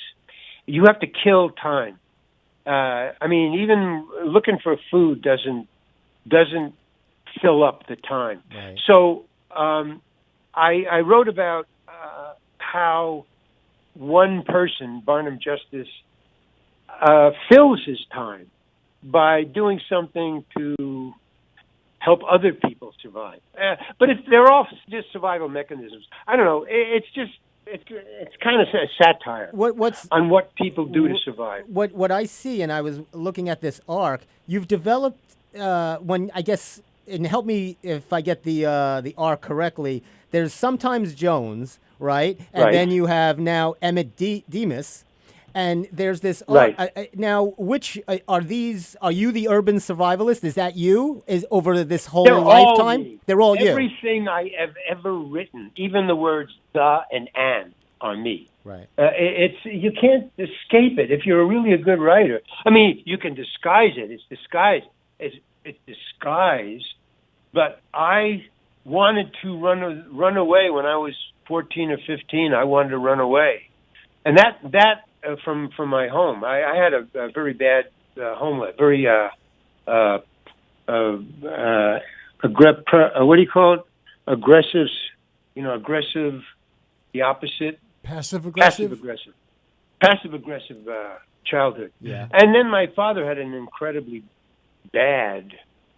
You have to kill time. I mean, even looking for food doesn't fill up the time. Right. So I wrote about how one person, Barnum Justice, fills his time by doing something to help other people survive. But they're all just survival mechanisms. I don't know. It's kind of a satire on what people do to survive. What I see, and I was looking at this arc, you've developed and help me if I get the arc correctly. There's Sometimes Jones, right? And then you have now Emmett Demas. And there's this. Now, which are these? Are you the urban survivalist? Is that you? Is over this whole lifetime? They're all you. Everything I have ever written, even the words "the" and "and," are me. Right. You can't escape it if you're really a good writer. I mean, you can disguise it. It's disguised. It's disguised. But I wanted to run away when I was 14 or 15. I wanted to run away, and that from my home. I had a very bad home life, very what do you call it? Aggressive. Aggressive. The opposite. Passive aggressive. Passive aggressive childhood. Yeah. And then my father had an incredibly bad,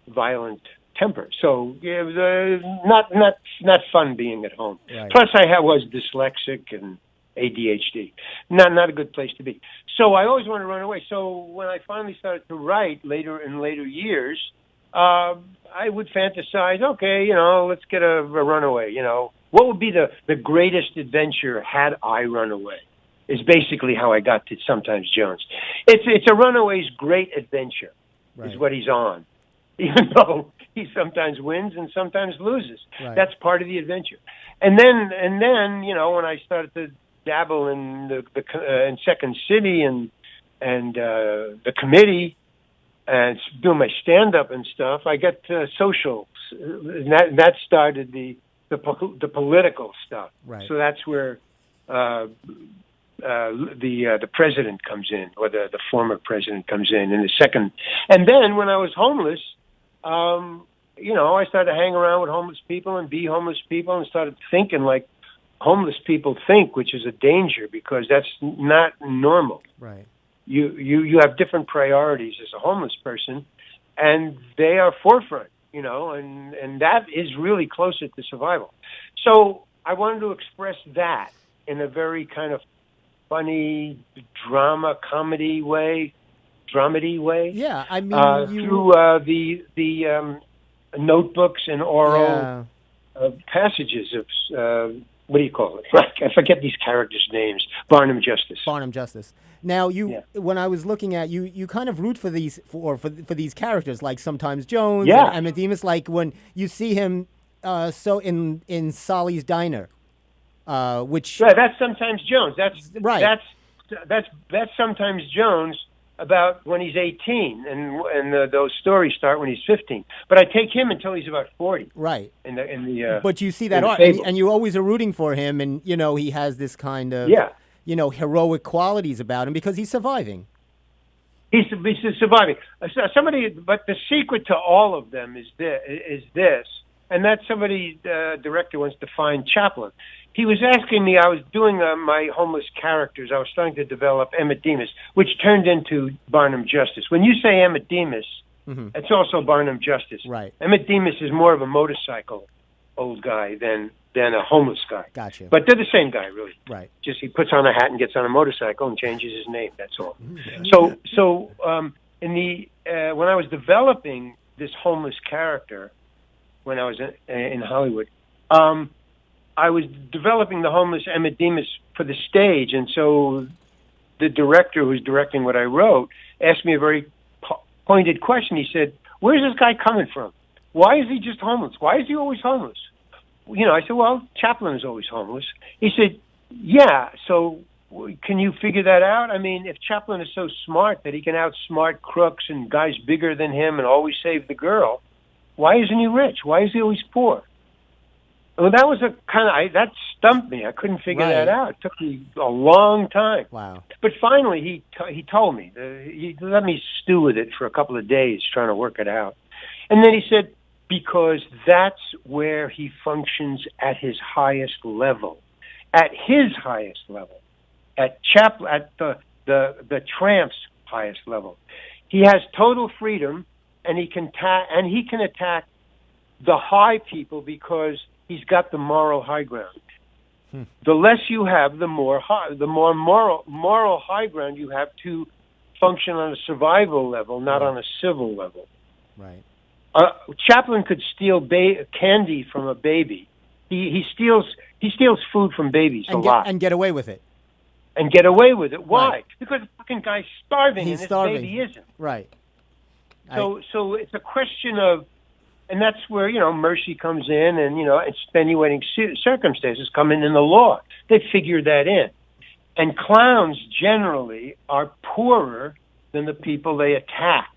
violent temper. So it was not fun being at home. Right. Plus, I was dyslexic and ADHD. Not a good place to be. So I always wanted to run away. So when I finally started to write in later years, I would fantasize. Okay, let's get a runaway. What would be the greatest adventure had I run away? Is basically how I got to Sometimes Jones. It's a runaway's great adventure. Right. Is what he's on, even though he sometimes wins and sometimes loses. Right. That's part of the adventure. And then when I started to dabble in in Second City and the committee and doing my stand up and stuff, I got social. And that started the political stuff. Right. So that's where the president comes in, or the former president comes in the second. And then when I was homeless, I started to hang around with homeless people and be homeless people, and started thinking like homeless people think, which is a danger because that's not normal. Right. You have different priorities as a homeless person, and they are forefront, and that is really closer to survival. So I wanted to express that in a very kind of funny comedy way. Yeah, I mean, through the notebooks and oral passages of what do you call it? I forget these characters' names. Barnum Justice. Now, when I was looking at you kind of root for these for these characters, like Sometimes Jones and Emmett Demas. Like when you see him, in Solly's Diner, which that's Sometimes Jones. That's right. That's Sometimes Jones about when he's 18, and those stories start when he's 15. But I take him until he's about 40. Right. But you see that art, and you always are rooting for him, and he has this kind of heroic qualities about him because he's surviving. He's surviving. But the secret to all of them is this, and that director wants to find Chaplin. He was asking me, I was doing my homeless characters. I was starting to develop Emmett Demas, which turned into Barnum Justice. When you say Emmett Demas, it's also Barnum Justice. Right. Emmett Demas is more of a motorcycle old guy than a homeless guy. Gotcha. But they're the same guy, really. Right. Just he puts on a hat and gets on a motorcycle and changes his name. That's all. So when I was developing this homeless character, when I was in Hollywood, I was developing the homeless Emmett Demas for the stage, and so the director who's directing what I wrote asked me a very pointed question. He said, "Where's this guy coming from? Why is he just homeless? Why is he always homeless?" I said, "Well, Chaplin is always homeless." He said, "Yeah, so can you figure that out? I mean, if Chaplin is so smart that he can outsmart crooks and guys bigger than him and always save the girl, why isn't he rich? Why is he always poor?" Well, that was that stumped me. I couldn't figure that out. It took me a long time. Wow. But finally, he told me. He let me stew with it for a couple of days trying to work it out. And then he said, because that's where he functions at his highest level. At his highest level. At the tramp's highest level. He has total freedom, and he can attack the high people because he's got the moral high ground. The less you have, the more moral high ground you have to function on a survival level, not on a civil level. Right. Chaplin could steal candy from a baby. He steals food from babies a lot and get away with it. And get away with it. Why? Right. Because the fucking guy's starving, He's and starving. This baby isn't. Right. So it's a question of. And that's where, mercy comes in and, extenuating circumstances come in the law. They figure that in. And clowns generally are poorer than the people they attack.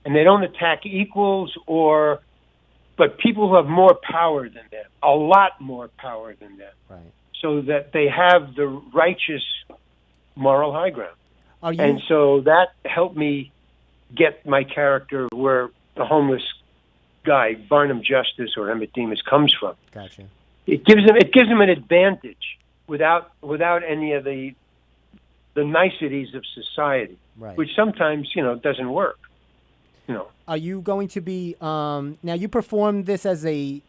And they don't attack equals or but people who have more power than them, a lot more power than them, right? So that they have the righteous moral high ground. Are you? And so that helped me get my character where the homeless guy, Barnum Justice or Emmett Demas, comes from. Gotcha. It gives him an advantage without any of the niceties of society, right? Which sometimes doesn't work. Are you going to be now? You performed this as a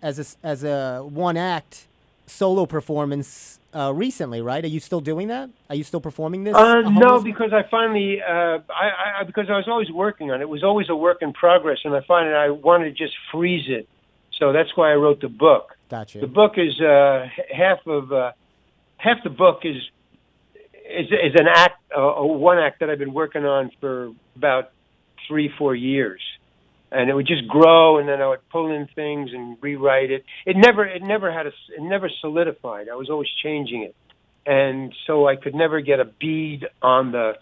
one act solo performance recently, right? Are you still doing that? Are you still performing this? No, because I finally because I was always working on it. It was always a work in progress, and I find that I wanted to just freeze it. So that's why I wrote the book. Gotcha. The book is half the book is an act, a one act that I've been working on for about 3-4 years, and it would just grow, and then I would pull in things and rewrite it. It never solidified. I was always changing it, and so I could never get a bead on the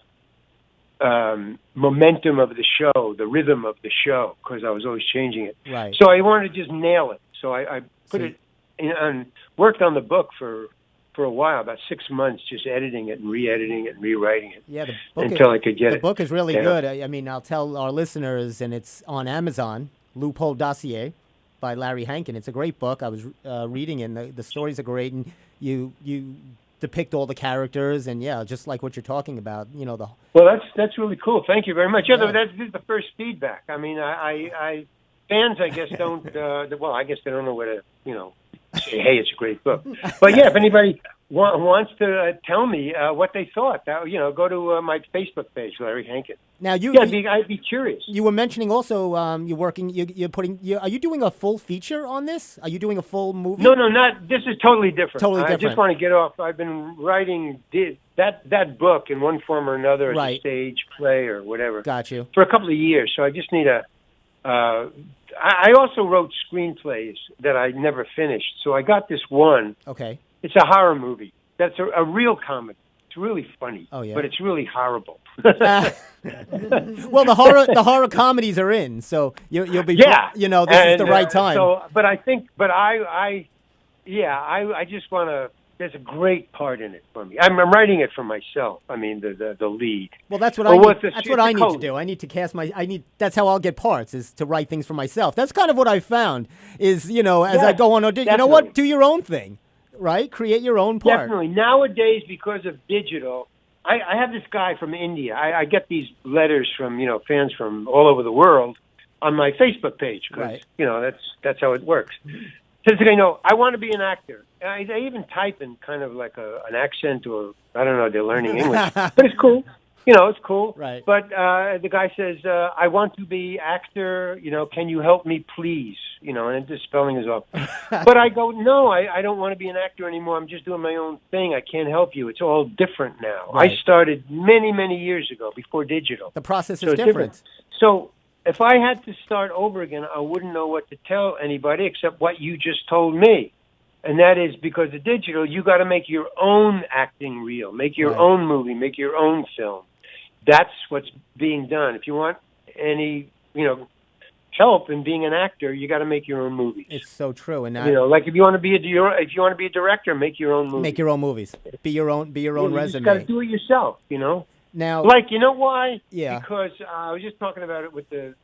momentum of the show, the rhythm of the show, because I was always changing it. Right. So I wanted to just nail it. So I put it in, and worked on the book for a while, about 6 months, just editing it and re-editing it and rewriting it. Yeah, the book until I could get it. The book is really good. I mean, I'll tell our listeners, and it's on Amazon, Loophole Dossier by Larry Hankin. It's a great book. I was reading it, and the stories are great, and you depict all the characters, and just like what you're talking about, Well, that's really cool. Thank you very much. Yeah. This is the first feedback. I mean, I fans, I guess, don't. I guess they don't know where to, say, hey, it's a great book. But if anybody wants to tell me what they thought, go to my Facebook page, Larry Hankin. Now I'd be curious. You were mentioning also you're working. Are you doing a full feature on this? Are you doing a full movie? No, not. This is totally different. Totally I different. just want to get off. I've been writing that book in one form or another as a stage play or whatever. Got you. For a couple of years, so I just need a. I also wrote screenplays that I never finished, so I got this one. Okay. It's a horror movie. That's a real comedy. It's really funny. Oh, yeah. But it's really horrible. Well, the horror comedies are in, so you'll be. Yeah. This is the right time. I just want to. There's a great part in it for me. I'm writing it for myself. I mean, the lead. Well, that's what I need. That's what I need to do. I need to cast that's how I'll get parts, is to write things for myself. That's kind of what I found. Is as I go on audition, you know what? Do your own thing, right? Create your own part. Definitely. Nowadays, because of digital, I have this guy from India. I get these letters from fans from all over the world on my Facebook page because that's how it works. Says I want to be an actor. They even type in kind of like an accent, or I don't know, they're learning English, but it's cool. It's cool. Right. But the guy says, I want to be actor. Can you help me, please? And the spelling is off. But I go, no, I don't want to be an actor anymore. I'm just doing my own thing. I can't help you. It's all different now. Right. I started many, many years ago, before digital. The process is different. So if I had to start over again, I wouldn't know what to tell anybody except what you just told me. And that is because of digital, you got to make your own acting reel, make your own movie, make your own film. That's what's being done. If you want any, help in being an actor, you got to make your own movies. It's so true. And like if you want to be a director, make your own movies. Make your own movies. Be your own resume. You just got to do it yourself. Now, why? Yeah. Because I was just talking about it with the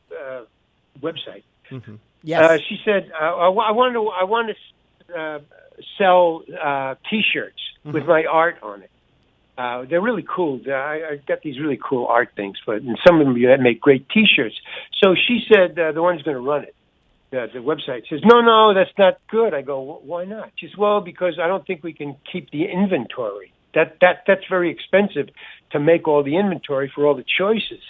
website. Mm-hmm. Yes. She said, I want to sell T-shirts with my art on it. They're really cool. I got these really cool art things, and some of them make great T-shirts. So she said the one who's going to run it, the website, says, no, that's not good. I go, why not? She says, because I don't think we can keep the inventory. That's very expensive to make all the inventory for all the choices.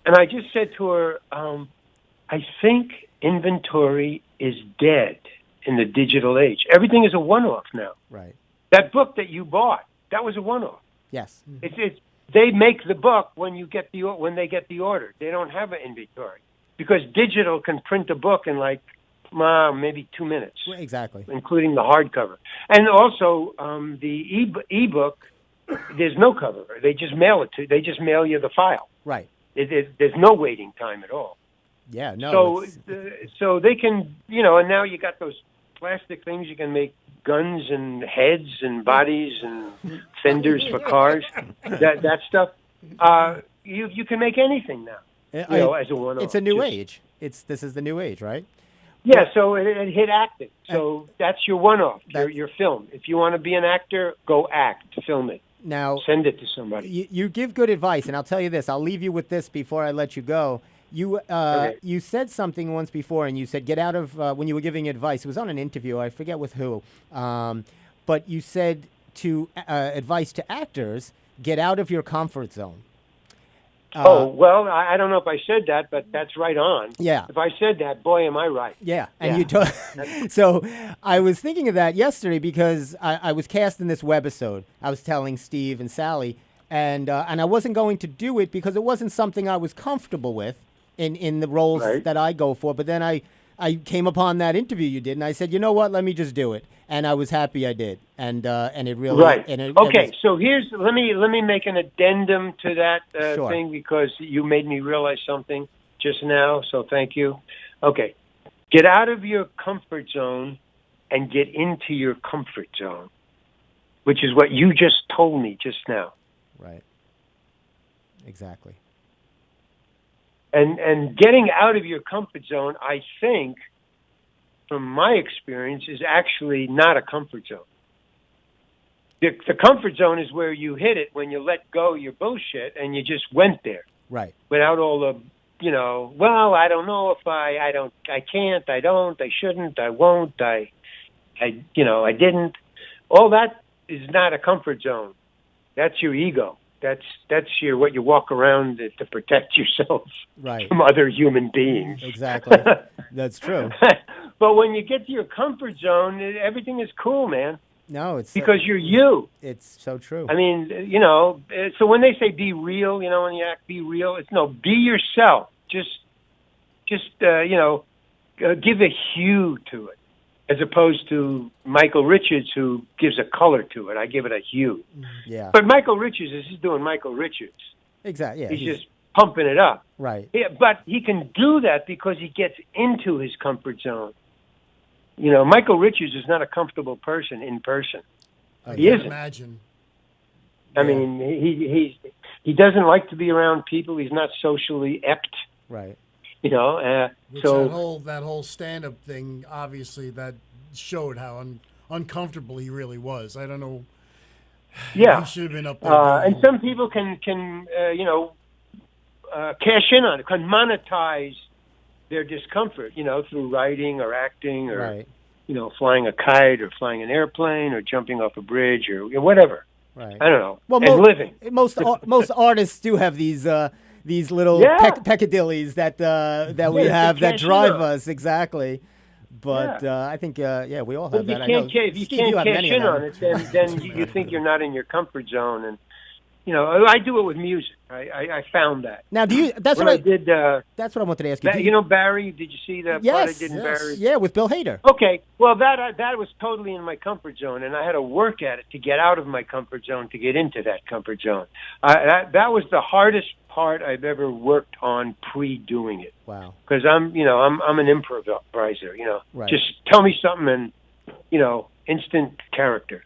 And I just said to her, I think inventory is dead in the digital age. Everything is a one-off now. Right. That book that you bought, that was a one-off. Yes. They make the book when they get the order. They don't have an inventory because digital can print a book in maybe 2 minutes. Exactly. Including the hardcover. And also the ebook, there's no cover. They just mail it to. They just mail you the file. Right. There's no waiting time at all. Yeah, no. So, so they can, and now you got those plastic things. You can make guns and heads and bodies and fenders for cars. That stuff. You can make anything now. As a one-off. It's a new age. This is the new age, right? Yeah. So it hit acting. So that's your one-off. Your film. If you want to be an actor, go act. Film it. Now send it to somebody. You give good advice, and I'll tell you this. I'll leave you with this before I let you go. You said something once before, and you said get out of when you were giving advice. It was on an interview. I forget with who, but you said to advice to actors: get out of your comfort zone. Well, I don't know if I said that, but that's right on. Yeah. If I said that, boy, am I right. Yeah, and you So I was thinking of that yesterday because I was casting this webisode. I was telling Steve and Sally, and I wasn't going to do it because it wasn't something I was comfortable with in the roles that I go for. But then I came upon that interview you did, and I said, you know what, let me just do it. And I was happy I did, and it really So let me make an addendum to that thing because you made me realize something just now. So thank you. Okay, get out of your comfort zone and get into your comfort zone, which is what you just told me just now. Right. Exactly. And getting out of your comfort zone, I think, from my experience, is actually not a comfort zone. The comfort zone is where you hit it when you let go your bullshit and you just went there. Right. Without all the, well, I don't know if I can't, I don't, I shouldn't, I won't, I didn't. All that is not a comfort zone. That's your ego. That's what you walk around to protect yourself from other human beings. Exactly. That's true. But when you get to your comfort zone, everything is cool, man. No, it's because you're you. It's so true. I mean, so when they say be real, when you act, be real. It's be yourself. Just give a hue to it, as opposed to Michael Richards, who gives a color to it. I give it a hue. Yeah. But Michael Richards is just doing Michael Richards. Exactly. Yeah. He's just pumping it up. Right. Yeah, but he can do that because he gets into his comfort zone. Michael Richards is not a comfortable person in person. He isn't. Imagine. I mean, he doesn't like to be around people. He's not socially apt. Right. Which that whole stand-up thing, obviously, that showed how uncomfortable he really was. I don't know. Yeah. He should have been up there. And some people can cash in on it, can monetize their discomfort, through writing or acting or, flying a kite or flying an airplane or jumping off a bridge or whatever. Right. I don't know. Well, living. Most artists do have these little peccadillies that we have that drive us. Exactly. But I think, we all have that. If you can't cash in on it, then you think you're not in your comfort zone. And, I do it with music. I found that. Now, that's what I did. That's what I wanted to ask you. Barry? Did you see the part I did in Barry? Yeah, with Bill Hader. Okay. Well, that was totally in my comfort zone, and I had to work at it to get out of my comfort zone to get into that comfort zone. That was the hardest part I've ever worked on pre-doing it. Wow. Because I'm an improviser. Right. Just tell me something and instant character.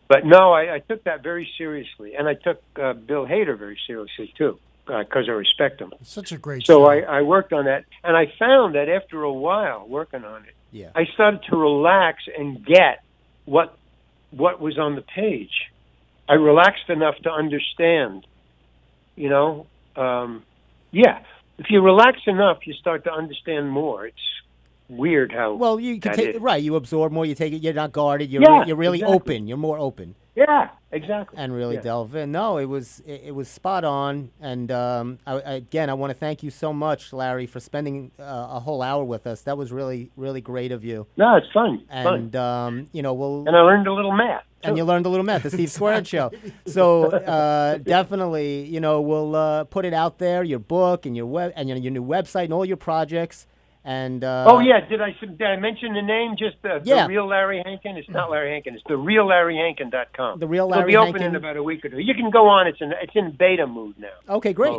But no, I took that very seriously, and I took Bill Hader very seriously too, because I respect him. It's such a great show. So I worked on that, and I found that after a while working on it, I started to relax and get what was on the page. I relaxed enough to understand. If you relax enough, you start to understand more. It's weird how you can take you absorb more, you take it, you're not guarded, you're really open, you're more open, exactly, and really delve in. No, it was spot on. And I want to thank you so much, Larry, for spending a whole hour with us. That was really, really great of you. No, it's fun. And and I learned a little math. And you learned a little math, the Steve Squared Show. So definitely, we'll put it out there, your book and your web and your new website and all your projects. And did I mention the name? Just the real Larry Hankin? It's not Larry Hankin. It's the real LarryHankin.com. The real Larry It'll be Hankin. open in about a week or two. You can go on. It's in beta mood now. Okay, great.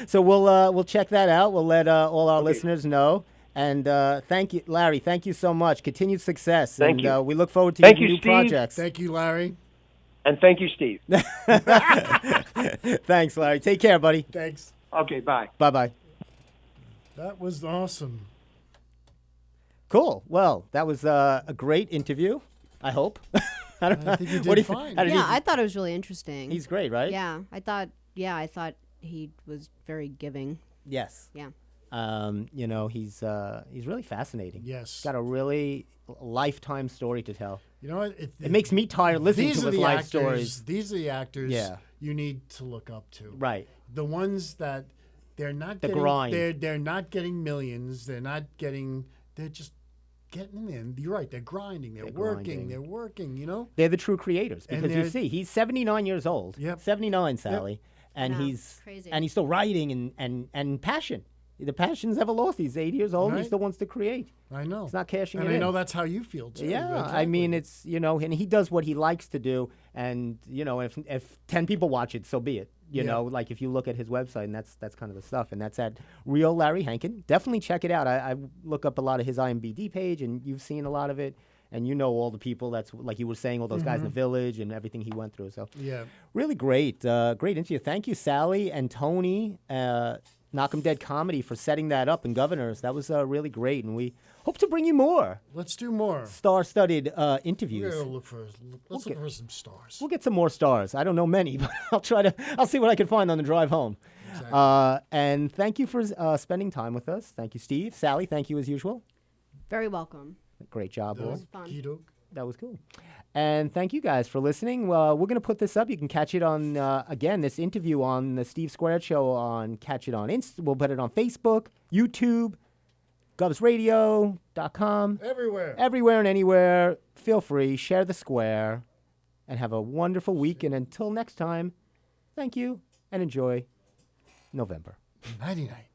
So we'll check that out. We'll let all our listeners know. And thank you, Larry. Thank you so much. Continued success. Thank you. We look forward to Thank your you, new Steve. projects. Thank you, Larry. And thank you, Steve. Thanks, Larry. Take care, buddy. Thanks. Okay, bye. Bye-bye. That was awesome. Cool. Well, that was a great interview, I hope. I don't know. I think you did fine. I thought it was really interesting. He's great, right? Yeah, I thought he was very giving. Yes. Yeah. He's really fascinating. Yes. Got a really lifetime story to tell. You know what? It makes me tired listening to his life stories. These are the actors you need to look up to. Right. The ones that they're not getting, grind. They're not getting millions. They're just getting in. You're right. They're grinding. They're working. Grinding. They're working. You know. They're the true creators because you they're- see, he's 79 years old. Yep. 79, Sally, and Wow, he's crazy. and he's still writing and passion. The passion's never lost. He's 80 years old. And he Right. still wants to create. I know. He's not cashing and it I in. know that's how you feel too. Yeah, I Exactly. mean, it's, and he does what he likes to do, and, if 10 people watch it, so be it. Like if you look at his website, and that's kind of the stuff, and that's at Real Larry Hankin. Definitely check it out. I look up a lot of his IMDb page, and you've seen a lot of it, and all the people, that's like you were saying, all those guys in the village and everything he went through. So Yeah. really great interview. Thank you, Sally and Tony, Knock 'em Dead Comedy, for setting that up, and Governors. That was really great, and we hope to bring you more Let's do more. star-studded We're interviews. gonna look for some stars. We'll get some more stars. I don't know many, but I'll see what I can find on the drive home. Exactly. And thank you for spending time with us. Thank you, Steve. Sally, thank you as usual. Very welcome. Great job, all. Fun. That was cool. And thank you guys for listening. We're going to put this up. You can catch it on, again, this interview on the Steve Squared Show catch it on we'll put it on Facebook, YouTube, govsradio.com. Everywhere and anywhere. Feel free. Share the square. And have a wonderful week. And until next time, thank you and enjoy November. Nighty-night.